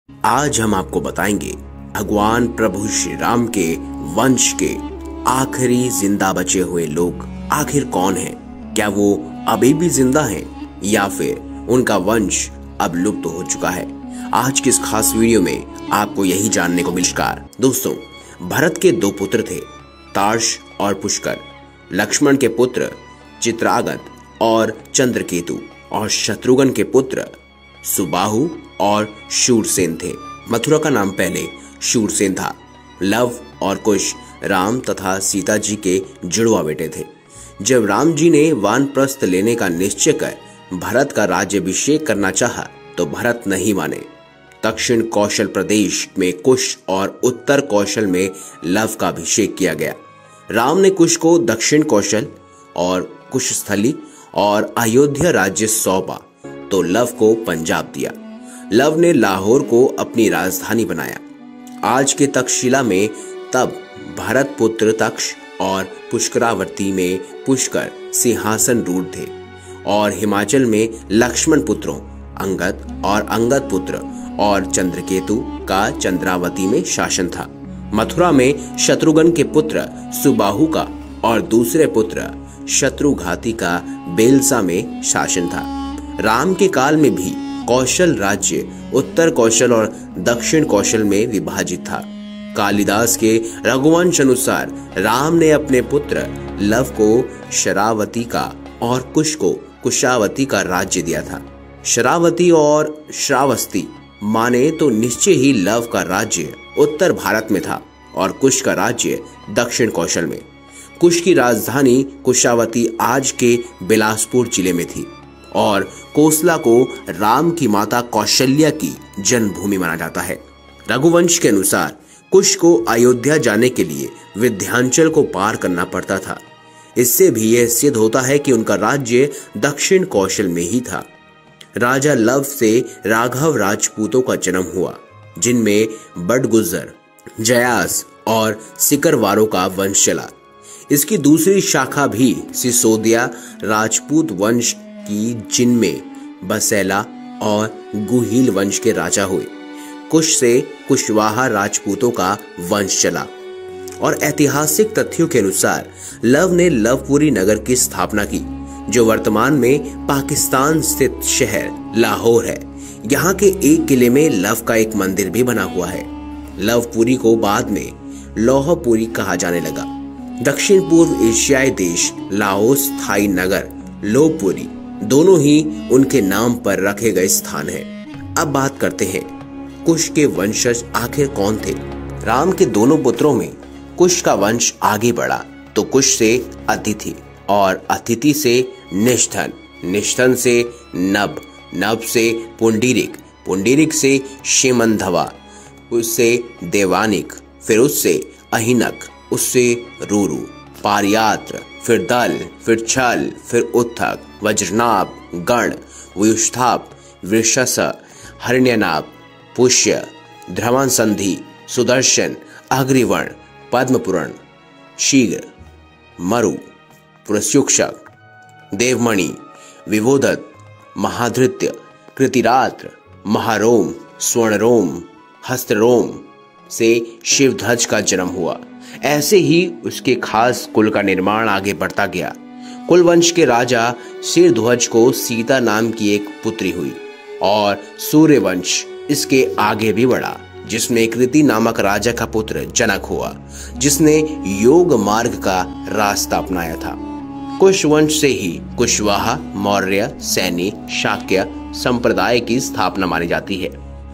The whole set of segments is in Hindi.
आज हम आपको बताएंगे भगवान प्रभु श्री राम के वंश के आखिरी जिंदा बचे हुए लोग आखिर कौन हैं? क्या वो अभी भी जिंदा हैं या फिर उनका वंश अब लुप्त हो चुका है? आज की इस खास वीडियो में आपको यही जानने को मिलेगा। दोस्तों, भरत के दो पुत्र थे, तार्श और पुष्कर। लक्ष्मण के पुत्र चित्रागत और चंद्रकेतु और शत्रुघ्न के पुत्र सुबाहु और शूरसेन थे। मथुरा का नाम पहले शूरसेन था। लव और कुश राम तथा सीता जी के जुड़वा बेटे थे। जब राम जी ने वानप्रस्थ लेने का निश्चय कर भरत का राज्याभिषेक करना चाहा तो भरत नहीं माने। दक्षिण कौशल प्रदेश में कुश और उत्तर कौशल में लव का अभिषेक किया गया। राम ने कुश को दक्षिण कौशल और कुशस्थली और अयोध्या राज्य सौंपा तो लव को पंजाब दिया। लव ने लाहौर को अपनी राजधानी बनाया। आज के तक्षशिला में तब भरत पुत्र तक्ष और पुष्करावती में पुष्कर सिंहासन रूढ़ थे और हिमाचल में लक्ष्मण पुत्रों अंगद और अंगद पुत्र और चंद्रकेतु का चंद्रावती में शासन था। मथुरा में शत्रुघ्न के पुत्र सुबाहु का और दूसरे पुत्र शत्रुघाती का बेलसा में शासन था। राम के काल में भी कौशल राज्य उत्तर कौशल और दक्षिण कौशल में विभाजित था। कालिदास के रघुवंश अनुसार राम ने अपने पुत्र लव को शरावती का और कुश को कुशावती का राज्य दिया था। शरावती और श्रावस्ती माने तो निश्चय ही लव का राज्य उत्तर भारत में था और कुश का राज्य दक्षिण कौशल में। कुश की राजधानी कुशावती आज के बिलासपुर जिले में थी और कोसला को राम की माता कौशल्या की जन्मभूमि माना जाता है। रघुवंश के अनुसार कुश को अयोध्या जाने के लिए विंध्याचल को पार करना पड़ता था। इससे भी यह सिद्ध होता है कि उनका राज्य दक्षिण कौशल में ही था। राजा लव से राघव राजपूतों का जन्म हुआ, जिनमें बड़गुजर, जयास और सिकरवारों का वंश चला। इसकी दूसरी शाखा भी सिसोदिया राजपूत वंश की, जिनमें बसैला और गुहिल वंश के राजा हुए। कुश से कुशवाहा राजपूतों का वंश चला और ऐतिहासिक तथ्यों के अनुसार लव ने लवपुरी नगर की स्थापना की, जो वर्तमान में पाकिस्तान स्थित शहर लाहौर है। यहाँ के एक किले में लव का एक मंदिर भी बना हुआ है। लवपुरी को बाद में लौहपुरी कहा जाने लगा। दक्षिण पूर्व एशियाई देश लाओस थाई नगर लोहपुरी दोनों ही उनके नाम पर रखे गए स्थान हैं। अब बात करते हैं कुश के वंशज आखिर कौन थे। राम के दोनों पुत्रों में कुश का वंश आगे बढ़ा तो कुश से अतिथि और अतिथि से निष्ठन, निष्ठन से नभ, नभ से पुंडरीक, पुंडरीक से शेमंधवा, उससे देवानिक, फिर उससे अहिनक, उससे रूरू, पारियात्र, फिर दल, फिर छल, फिर उत्थक, वज्रनाभ, गण, व्युष्ठाप, वृषस, हरण्यनाभ, पुष्य, ध्रवांसंधि, सुदर्शन, अग्रिवर्ण, पद्मपुरण, शीघ्र, मरु, पुरस्युक्षक, देवमणि, विवोदत, महाधृत्य, कृतिरात्र, महारोम, स्वर्णरोम, हस्तरोम से शिवध्वज का जन्म हुआ। ऐसे ही उसके खास कुल का निर्माण आगे बढ़ता गया। कुलवंश के राजा शिरध्वज को सीता नाम की एक पुत्री हुई और सूर्यवंश इसके आगे भी बढ़ा, जिसमें कृति नामक राजा का पुत्र जनक हुआ, जिसने योग मार्ग का रास्ता अपनाया था। कुश वंश से ही कुशवाहा, मौर्य, सैनी, शाक्य संप्रदाय की स्थापना मानी जाती है।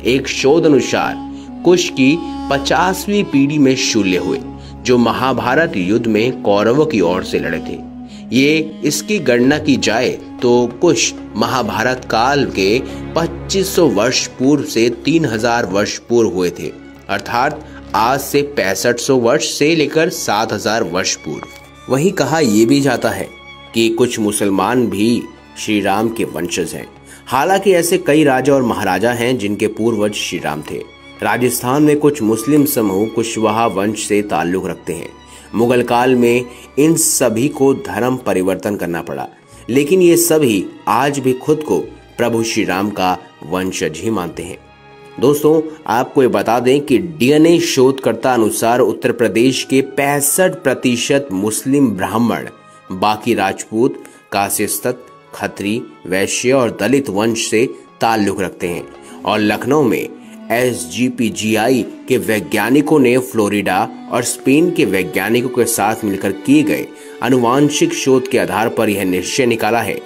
एक शोध अनुसार कुश की 50वीं पीढ़ी में शूल्य हुए, जो महाभारत युद्ध में कौरवों की ओर से लड़े थे। ये इसकी गणना की जाए तो कुश महाभारत काल के 2500 वर्ष पूर्व से 3000 वर्ष पूर्व हुए थे, अर्थात आज से 6500 वर्ष से लेकर 7000 वर्ष पूर्व। वहीं कहा यह भी जाता है कि कुछ मुसलमान भी श्री राम के वंशज हैं। हालांकि ऐसे कई राजा और महाराजा हैं जिनके पूर्वज श्री राम थे। राजस्थान में कुछ मुस्लिम समूह कुशवाहा वंश से ताल्लुक रखते हैं। मुगल काल में इन सभी को धर्म परिवर्तन करना पड़ा, लेकिन ये सभी आज भी खुद को प्रभु श्री राम का वंशज ही मानते हैं। दोस्तों, आपको ये बता दें कि डीएनए शोधकर्ता अनुसार उत्तर प्रदेश के 65% मुस्लिम ब्राह्मण, बाकी राजपूत, कासिस्त, खत्री, वैश्य और दलित वंश से ताल्लुक रखते हैं। और लखनऊ में SGPGI के वैज्ञानिकों ने फ्लोरिडा और स्पेन के वैज्ञानिकों के साथ मिलकर किए गए आनुवांशिक शोध के आधार पर यह निश्चय निकाला है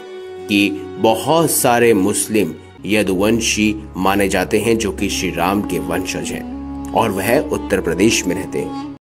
कि बहुत सारे मुस्लिम यदुवंशी माने जाते हैं जो कि श्री राम के वंशज हैं और वह उत्तर प्रदेश में रहते हैं।